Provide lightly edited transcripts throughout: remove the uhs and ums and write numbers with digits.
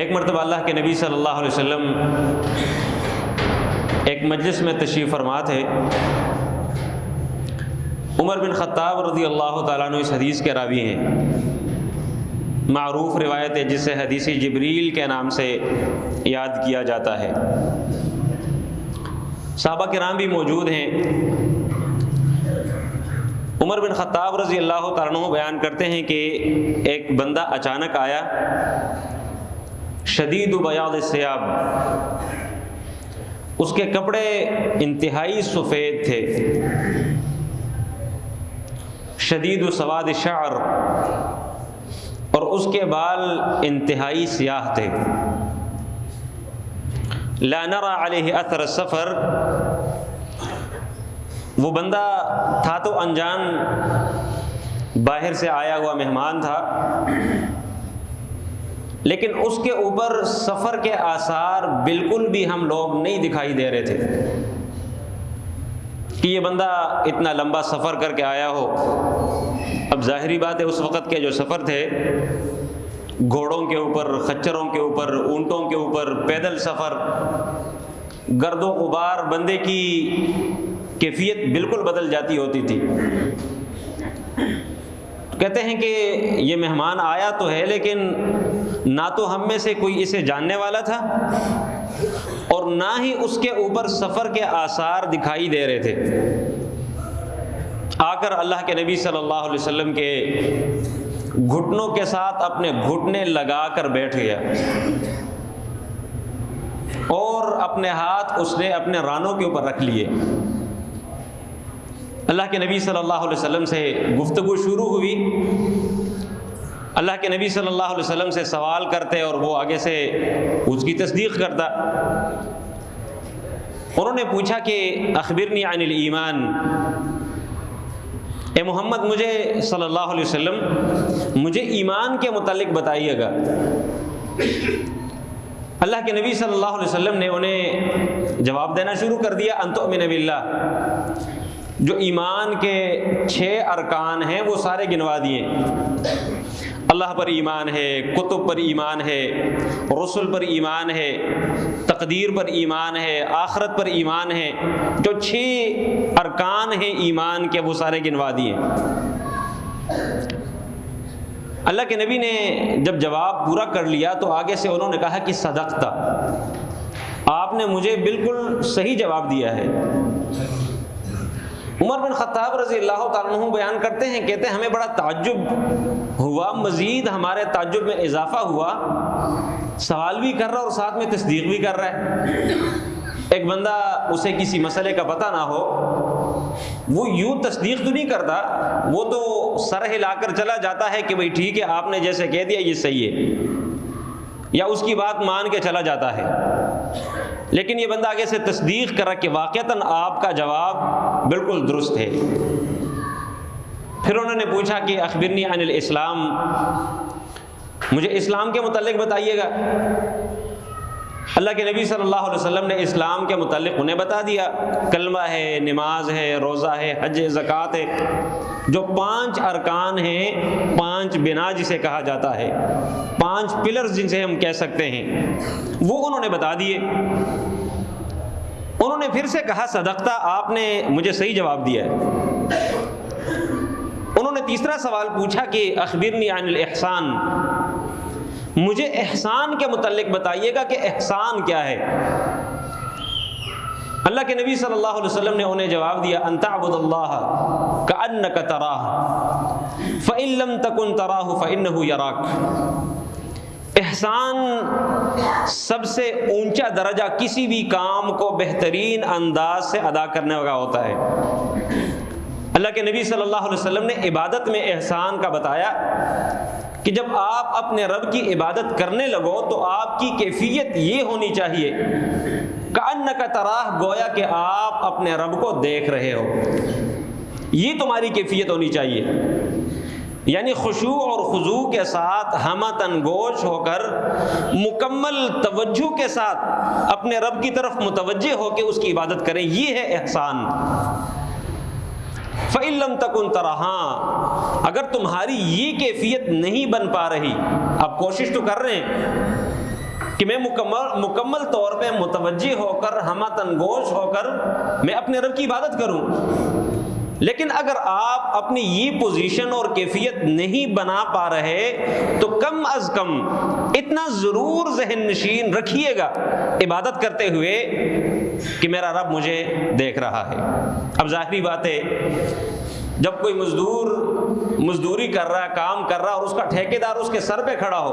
ایک مرتبہ اللہ کے نبی صلی اللہ علیہ وسلم ایک مجلس میں تشریف فرما تھے۔ عمر بن خطاب رضی اللہ تعالیٰ عنہ اس حدیث کے راوی ہیں۔ معروف روایت ہے جسے حدیث جبریل کے نام سے یاد کیا جاتا ہے۔ صحابہ کرام بھی موجود ہیں۔ عمر بن خطاب رضی اللہ تعالیٰ عنہ بیان کرتے ہیں کہ ایک بندہ اچانک آیا، شدید بیاض الثیاب، اس کے کپڑے انتہائی سفید تھے، شدید سواد الشعر، اور اس کے بال انتہائی سیاہ تھے، لا نرى علیہ اثر السفر۔ وہ بندہ تھا تو انجان، باہر سے آیا ہوا مہمان تھا، لیکن اس کے اوپر سفر کے آثار بالکل بھی ہم لوگ نہیں دکھائی دے رہے تھے کہ یہ بندہ اتنا لمبا سفر کر کے آیا ہو۔ اب ظاہری بات ہے اس وقت کے جو سفر تھے، گھوڑوں کے اوپر، خچروں کے اوپر، اونٹوں کے اوپر پیدل سفر، گرد و غبار، بندے کی کیفیت بالکل بدل جاتی ہوتی تھی۔ کہتے ہیں کہ یہ مہمان آیا تو ہے، لیکن نہ تو ہم میں سے کوئی اسے جاننے والا تھا اور نہ ہی اس کے اوپر سفر کے آثار دکھائی دے رہے تھے۔ آ کر اللہ کے نبی صلی اللہ علیہ وسلم کے گھٹنوں کے ساتھ اپنے گھٹنے لگا کر بیٹھ گیا اور اپنے ہاتھ اس نے اپنے رانوں کے اوپر رکھ لیے۔ اللہ کے نبی صلی اللہ علیہ وسلم سے گفتگو شروع ہوئی۔ اللہ کے نبی صلی اللہ علیہ وسلم سے سوال کرتے اور وہ آگے سے اس کی تصدیق کرتا۔ انہوں نے پوچھا کہ اخبرنی عن الایمان، اے محمد مجھے صلی اللہ علیہ وسلم مجھے ایمان کے متعلق بتائیے گا۔ اللہ کے نبی صلی اللہ علیہ وسلم نے انہیں جواب دینا شروع کر دیا، ان تؤمن باللہ، جو ایمان کے 6 ارکان ہیں وہ سارے گنوا دیے۔ اللہ پر ایمان ہے، کتب پر ایمان ہے، رسل پر ایمان ہے، تقدیر پر ایمان ہے، آخرت پر ایمان ہے، جو 6 ارکان ہیں ایمان کے وہ سارے گنوا دیے۔ اللہ کے نبی نے جب جواب پورا کر لیا تو آگے سے انہوں نے کہا کہ صدقتا، آپ نے مجھے بالکل صحیح جواب دیا ہے۔ عمر بن خطاب رضی اللہ تعالیٰ عنہ بیان کرتے ہیں، کہتے ہیں ہمیں بڑا تعجب ہوا، مزید ہمارے تعجب میں اضافہ ہوا، سوال بھی کر رہا اور ساتھ میں تصدیق بھی کر رہا ہے۔ ایک بندہ اسے کسی مسئلے کا پتہ نہ ہو، وہ یوں تصدیق تو نہیں کرتا، وہ تو سر ہلا کر چلا جاتا ہے کہ بھئی ٹھیک ہے آپ نے جیسے کہہ دیا یہ صحیح ہے، یا اس کی بات مان کے چلا جاتا ہے۔ لیکن یہ بندہ آگے سے تصدیق کرا کہ واقعتاً آپ کا جواب بالکل درست ہے۔ پھر انہوں نے پوچھا کہ اخبرنی عن الاسلام، مجھے اسلام کے متعلق بتائیے گا۔ اللہ کے نبی صلی اللہ علیہ وسلم نے اسلام کے متعلق انہیں بتا دیا، کلمہ ہے، نماز ہے، روزہ ہے، حج، زکوٰۃ ہے، جو 5 ارکان ہیں، 5 بنا جسے کہا جاتا ہے، 5 پلرز جنسے ہم کہہ سکتے ہیں، وہ انہوں نے بتا دیے۔ انہوں نے پھر سے کہا صدقتا، آپ نے مجھے صحیح جواب دیا ہے۔ انہوں نے تیسرا سوال پوچھا کہ اخبرنی عن الاحسان، مجھے احسان کے متعلق بتائیے گا کہ احسان کیا ہے۔ اللہ کے نبی صلی اللہ علیہ وسلم نے انہیں جواب دیا، ان تعبد اللہ کأنک تراہ فإن لم تکن تراہ فإنہ یراک۔ احسان سب سے اونچا درجہ کسی بھی کام کو بہترین انداز سے ادا کرنے کا ہوتا ہے۔ اللہ کے نبی صلی اللہ علیہ وسلم نے عبادت میں احسان کا بتایا کہ جب آپ اپنے رب کی عبادت کرنے لگو تو آپ کی کیفیت یہ ہونی چاہیے کأنک تراہ، گویا کہ آپ اپنے رب کو دیکھ رہے ہو، یہ تمہاری کیفیت ہونی چاہیے۔ یعنی خشوع اور خضوع کے ساتھ ہمہ تنگوش ہو کر مکمل توجہ کے ساتھ اپنے رب کی طرف متوجہ ہو کے اس کی عبادت کریں، یہ ہے احسان۔ فَإِن لَمْ تَكُنْ تَرَاهَا، اگر تمہاری یہ کیفیت نہیں بن پا رہی، آپ کوشش تو کر رہے ہیں کہ میں مکمل طور پہ متوجہ ہو کر ہمتن گوش ہو کر میں اپنے رب کی عبادت کروں. لیکن اگر آپ اپنی یہ پوزیشن اور کیفیت نہیں بنا پا رہے تو کم از کم اتنا ضرور ذہن نشین رکھیے گا عبادت کرتے ہوئے کہ میرا رب مجھے دیکھ رہا ہے. اب ظاہری بات ہے جب کوئی مزدور مزدوری کر رہا ہے، کام کر رہا ہے، اور اس کا ٹھیکیدار اس کے سر پہ کھڑا ہو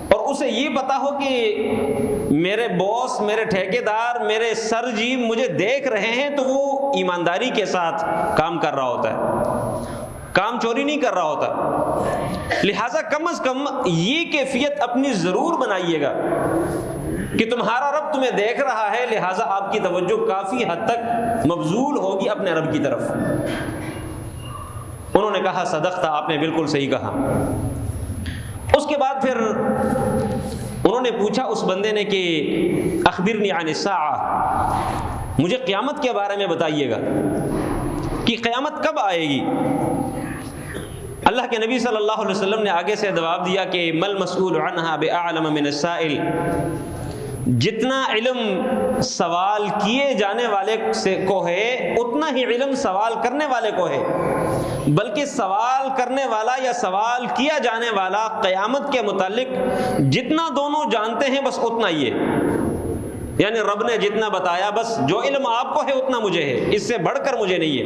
اور اسے یہ پتا ہو کہ میرے باس، میرے ٹھیکیدار، میرے سر جی مجھے دیکھ رہے ہیں، تو وہ ایمانداری کے ساتھ کام کر رہا ہوتا ہے، کام چوری نہیں کر رہا ہوتا. لہٰذا کم از کم یہ کیفیت اپنی ضرور بنائیے گا کہ تمہارا رب تمہیں دیکھ رہا ہے، لہٰذا آپ کی توجہ کافی حد تک مبذول ہوگی اپنے رب کی طرف. انہوں نے کہا صدقت، آپ نے بالکل صحیح کہا. اس کے بعد پھر انہوں نے پوچھا اس بندے نے کہ اخبرنی عن الساعہ، مجھے قیامت کے بارے میں بتائیے گا کہ قیامت کب آئے گی. اللہ کے نبی صلی اللہ علیہ وسلم نے آگے سے جواب دیا کہ مل مسئول عنہا بأعلم من السائل، جتنا علم سوال کیے جانے والے کو ہے اتنا ہی علم سوال کرنے والے کو ہے، بلکہ سوال کرنے والا یا سوال کیا جانے والا قیامت کے متعلق جتنا دونوں جانتے ہیں بس اتنا ہی ہے. یعنی رب نے جتنا بتایا بس جو علم آپ کو ہے اتنا مجھے ہے، اس سے بڑھ کر مجھے نہیں ہے.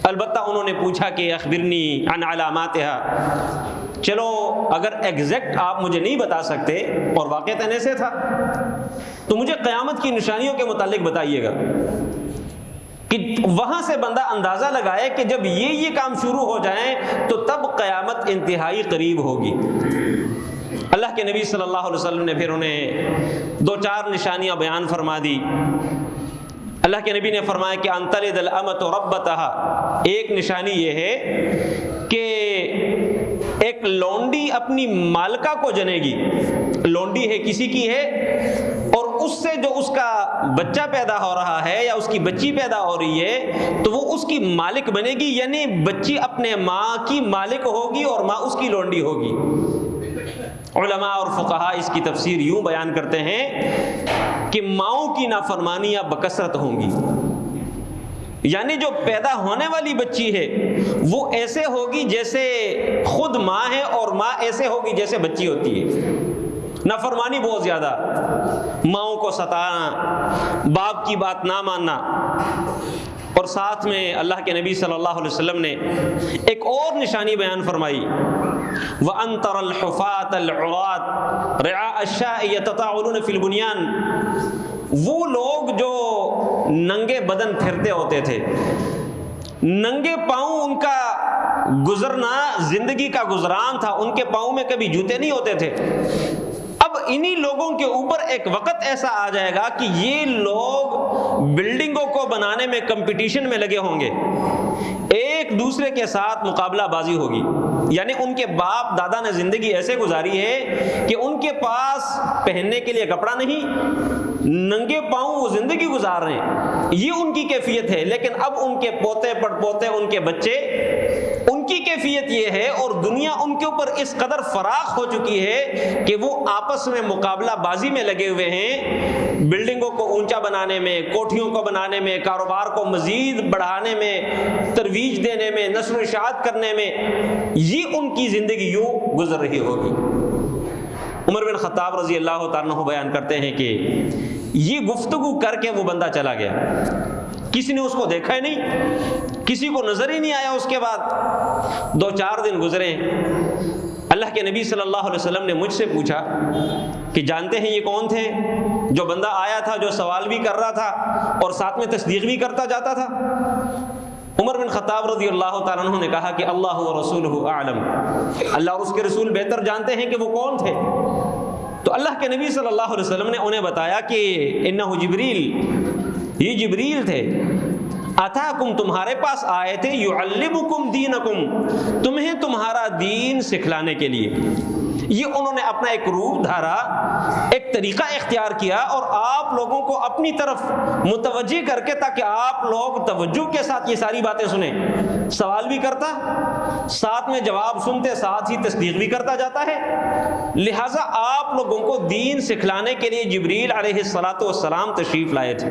البتہ انہوں نے پوچھا کہ اخبرنی عن علاماتها، چلو اگر ایگزیکٹ آپ مجھے نہیں بتا سکتے اور واقعتاً ایسے تھا تو مجھے قیامت کی نشانیوں کے متعلق بتائیے گا کہ وہاں سے بندہ اندازہ لگائے کہ جب یہ کام شروع ہو جائیں تو تب قیامت انتہائی قریب ہوگی. اللہ کے نبی صلی اللہ علیہ وسلم نے پھر انہیں 2-4 نشانیاں بیان فرما دی. اللہ کے نبی نے فرمایا کہ ان تلد الامۃ ربتها، ایک نشانی یہ ہے کہ ایک لونڈی اپنی مالکہ کو جنے گی. لونڈی ہے، کسی کی ہے، اور اس سے جو اس کا بچہ پیدا ہو رہا ہے یا اس کی بچی پیدا ہو رہی ہے تو وہ اس کی مالک بنے گی. یعنی بچی اپنے ماں کی مالک ہوگی اور ماں اس کی لونڈی ہوگی. علماء اور فقہاء اس کی تفسیر یوں بیان کرتے ہیں کہ ماؤں کی نافرمانیاں بکثرت ہوں گی. یعنی جو پیدا ہونے والی بچی ہے وہ ایسے ہوگی جیسے خود ماں ہے، اور ماں ایسے ہوگی جیسے بچی ہوتی ہے. نافرمانی بہت زیادہ، ماؤں کو ستانا، باپ کی بات نہ ماننا. اور ساتھ میں اللہ کے نبی صلی اللہ علیہ وسلم نے ایک اور نشانی بیان فرمائی، وَأَن تَرَى الْحُفَاةَ الْعُرَاةَ رِعَاءَ الشَّاءِ يَتَطَاوَلُونَ فِي الْبُنْيَانِ، وہ لوگ جو ننگے بدن پھرتے ہوتے تھے، ننگے پاؤں ان کا گزرنا زندگی کا گزران تھا، ان کے پاؤں میں کبھی جوتے نہیں ہوتے تھے. اب انہی لوگوں کے اوپر ایک وقت ایسا آ جائے گا کہ یہ لوگ بلڈنگوں کو بنانے میں کمپٹیشن میں لگے ہوں گے، ایک دوسرے کے ساتھ مقابلہ بازی ہوگی. یعنی ان کے باپ دادا نے زندگی ایسے گزاری ہے کہ ان کے پاس پہننے کے لیے کپڑا نہیں، ننگے پاؤں وہ زندگی گزار رہے ہیں، یہ ان کی کیفیت ہے. لیکن اب ان کے پوتے پڑ پوتے، ان کے بچے، ان کی کیفیت یہ ہے، اور دنیا ان کے اوپر اس قدر فراخ ہو چکی ہے کہ وہ آپس میں مقابلہ بازی میں لگے ہوئے ہیں، بلڈنگوں کو اونچا بنانے میں، کوٹھیوں کو بنانے میں، کاروبار کو مزید بڑھانے میں، ترویج دینے میں، نشر و اشاعت کرنے میں. یہ ان کی زندگی یوں گزر رہی ہوگی. عمر بن خطاب رضی اللہ تعالیٰ عنہ بیان کرتے ہیں کہ یہ گفتگو کر کے وہ بندہ چلا گیا، کسی نے اس کو دیکھا ہی نہیں، کسی کو نظر ہی نہیں آیا. اس کے بعد 2-4 دن گزرے. اللہ کے نبی صلی اللہ علیہ وسلم نے مجھ سے پوچھا کہ جانتے ہیں یہ کون تھے؟ جو بندہ آیا تھا، جو سوال بھی کر رہا تھا اور ساتھ میں تصدیق بھی کرتا جاتا تھا. عمر بن خطاب رضی اللہ تعالیٰ عنہ نے کہا کہ اللہ و رسولہ اعلم، اللہ اور اس کے رسول بہتر جانتے ہیں کہ وہ کون تھے. تو اللہ کے نبی صلی اللہ علیہ وسلم نے انہیں بتایا کہ انہ جبریل، یہ جبریل تھے، اتاکم، تمہارے پاس آئے تھے، یعلمکم دینکم، تمہیں تمہارا دین سکھلانے کے لیے. یہ انہوں نے اپنا ایک روپ دھارا، ایک طریقہ اختیار کیا اور آپ لوگوں کو اپنی طرف متوجہ کر کے، تاکہ آپ لوگ توجہ کے ساتھ یہ ساری باتیں سنیں. سوال بھی کرتا ساتھ میں جواب سنتے ساتھ ہی تصدیق بھی کرتا جاتا ہے۔ لہٰذا آپ لوگوں کو دین سکھلانے کے لیے جبریل علیہ الصلوۃ والسلام تشریف لائے تھے۔